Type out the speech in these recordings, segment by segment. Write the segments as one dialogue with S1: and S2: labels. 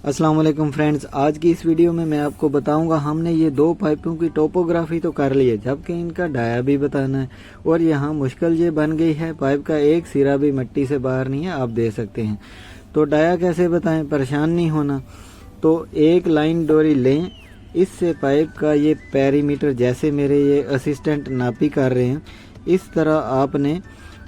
S1: अस्सलाम वालेकुम फ्रेंड्स, आज की इस वीडियो में मैं आपको बताऊंगा हमने ये दो पाइपों की टोपोग्राफी तो कर ली है, जबकि इनका डाया भी बताना है। और यहाँ मुश्किल ये बन गई है, पाइप का एक सिरा भी मिट्टी से बाहर नहीं है, आप देख सकते हैं। तो डाया कैसे बताएं, परेशान नहीं होना। तो एक लाइन डोरी लें, इससे पाइप का ये पेरीमीटर, जैसे मेरे ये असिस्टेंट नापी कर रहे हैं, इस तरह आपने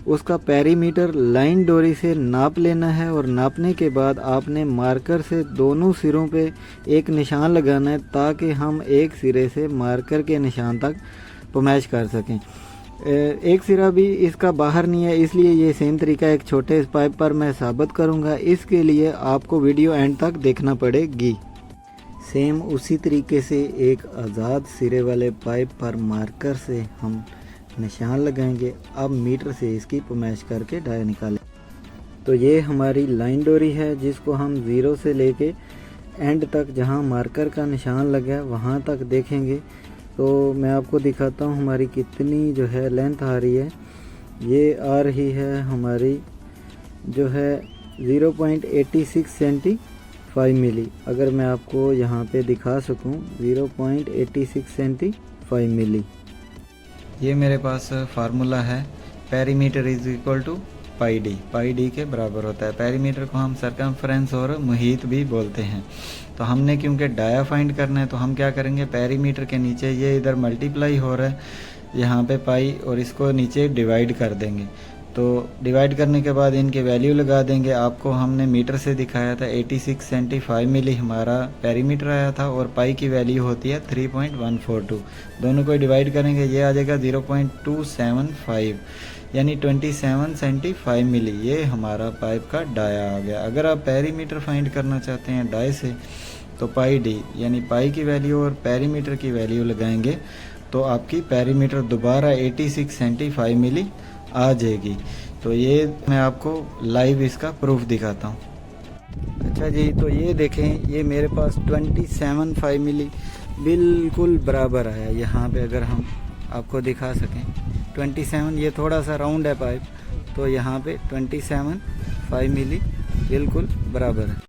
S1: उसका पेरीमीटर लाइन डोरी से नाप लेना है। और नापने के बाद आपने मार्कर से दोनों सिरों पे एक निशान लगाना है, ताकि हम एक सिरे से मार्कर के निशान तक पमैश कर सकें। एक सिरा भी इसका बाहर नहीं है, इसलिए ये सेम तरीका एक छोटे पाइप पर मैं साबित करूंगा। इसके लिए आपको वीडियो एंड तक देखना पड़ेगी। सेम उसी तरीके से एक आज़ाद सिरे वाले पाइप पर मार्कर से हम निशान लगाएंगे। अब मीटर से इसकी पमैश करके डाया निकालें। तो ये हमारी लाइन डोरी है, जिसको हम ज़ीरो से लेके एंड तक जहाँ मार्कर का निशान लगा है वहाँ तक देखेंगे। तो मैं आपको दिखाता हूँ हमारी कितनी जो है लेंथ आ रही है। ये आ रही है हमारी जो है 0.86 सेंटी 5 मिली। अगर मैं आपको यहाँ पे दिखा सकूँ 0.86 सेंटी 5 मिली। ये मेरे पास फार्मूला है, perimeter is equal to pi D के बराबर होता है। पेरीमीटर को हम सरकमफ्रेंस और मुहीत भी बोलते हैं। तो हमने क्योंकि डाया फाइंड करना है, तो हम क्या करेंगे, पेरीमीटर के नीचे ये इधर मल्टीप्लाई हो रहा है यहाँ पे पाई, और इसको नीचे डिवाइड कर देंगे। तो डिवाइड करने के बाद इनके वैल्यू लगा देंगे। आपको हमने मीटर से दिखाया था 86 सेंटी 5 मिली हमारा पेरीमीटर आया था, और पाई की वैल्यू होती है 3.142। दोनों को डिवाइड करेंगे, ये आ जाएगा 0.275, यानी 27 सेंटी 5 मिली। ये हमारा पाइप का डाया आ गया। अगर आप पेरीमीटर फाइंड करना चाहते हैं डाय से, तो पाई डी यानी पाई की वैल्यू और पेरीमीटर की वैल्यू लगाएंगे, तो आपकी पेरीमीटर दोबारा 86 सेंटी 5 मिली आ जाएगी। तो ये मैं आपको लाइव इसका प्रूफ दिखाता हूँ। अच्छा जी, तो ये देखें, ये मेरे पास 27.5 मिली बिल्कुल बराबर आया। यहाँ पे अगर हम आपको दिखा सकें 27, ये थोड़ा सा राउंड है पाइप, तो यहाँ पे 27.5 मिली बिल्कुल बराबर है।